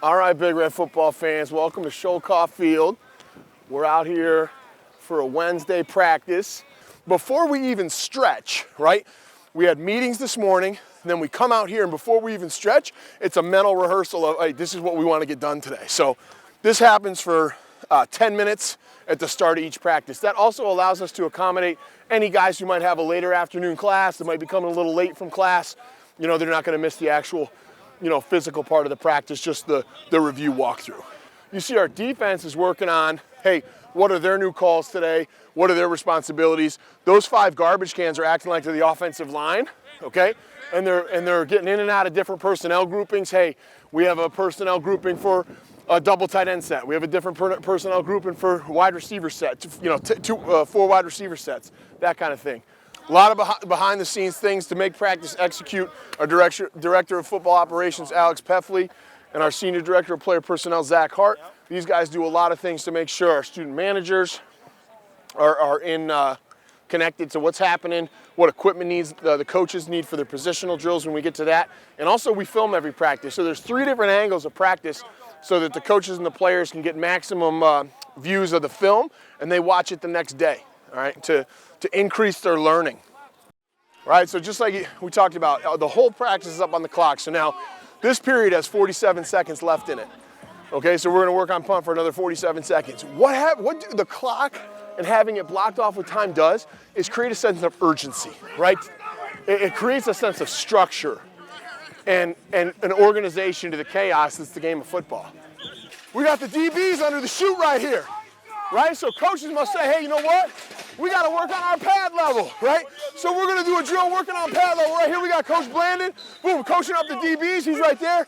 All right, Big Red football fans, welcome to Sholkoff Field. We're out here for a Wednesday practice. Before we even stretch, right, we had meetings this morning, and then we come out here, and before we even stretch, it's a mental rehearsal of, hey, this is what we want to get done today. So this happens for 10 minutes at the start of each practice. That also allows us to accommodate any guys who might have a later afternoon class, that might be coming a little late from class. You know, they're not going to miss the actual physical part of the practice, just the review walkthrough. You see our defense is working on, hey, what are their new calls today? What are their responsibilities? Those 5 garbage cans are acting like they're the offensive line, okay? And they're getting in and out of different personnel groupings. Hey, we have a personnel grouping for a double tight end set. We have a different personnel grouping for wide receiver set, 4 wide receiver sets, that kind of thing. A lot of behind-the-scenes things to make practice execute. Our Director of Football Operations, Alex Peffley, and our Senior Director of Player Personnel, Zach Hart. These guys do a lot of things to make sure our student managers are connected to what's happening, what equipment needs, the coaches need for their positional drills when we get to that. And also we film every practice. So there's 3 different angles of practice so that the coaches and the players can get maximum views of the film, and they watch it the next day, all right, to increase their learning. Right, so just like we talked about, the whole practice is up on the clock. So now this period has 47 seconds left in it. Okay, so we're gonna work on punt for another 47 seconds. What the clock and having it blocked off with time does is create a sense of urgency, right? It creates a sense of structure and an organization to the chaos that's the game of football. We got the DBs under the chute right here. Right, so coaches must say, hey, you know what? We got to work on our pad level, right? So we're going to do a drill working on pad level. Right here we got Coach Blandon, boom, coaching up the DBs. He's right there,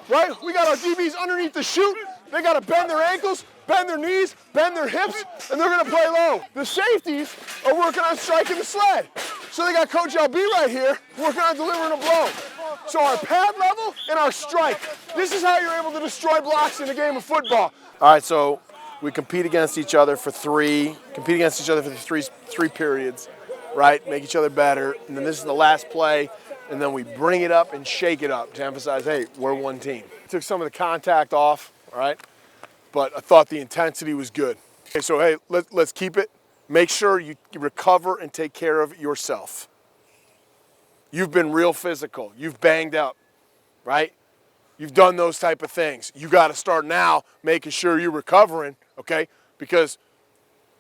right? We got our DBs underneath the chute. They got to bend their ankles, bend their knees, bend their hips, and they're going to play low. The safeties are working on striking the sled. So they got Coach LB right here working on delivering a blow. So our pad level and our strike. This is how you're able to destroy blocks in a game of football. All right, so we compete against each other for three periods, right? Make each other better. And then this is the last play, and then we bring it up and shake it up to emphasize, hey, we're one team. Took some of the contact off, all right? But I thought the intensity was good. Okay, so hey, let's keep it. Make sure you recover and take care of yourself. You've been real physical. You've banged up, right? You've done those type of things. You got to start now making sure you're recovering, okay? Because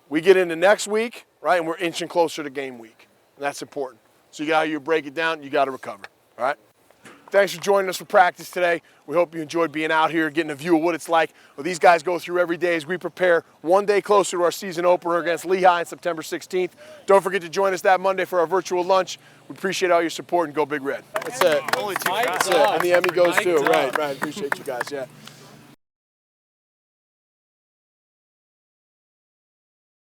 we get into next week, right, and we're inching closer to game week. And that's important. So you break it down, you got to recover, all right? Thanks for joining us for practice today. We hope you enjoyed being out here, getting a view of what it's like. What these guys go through every day as we prepare one day closer to our season opener against Lehigh on September 16th. Don't forget to join us that Monday for our virtual lunch. We appreciate all your support, and go Big Red. That's it. Only 2 guys. That's it. And the Emmy goes too. Right. Appreciate you guys, yeah.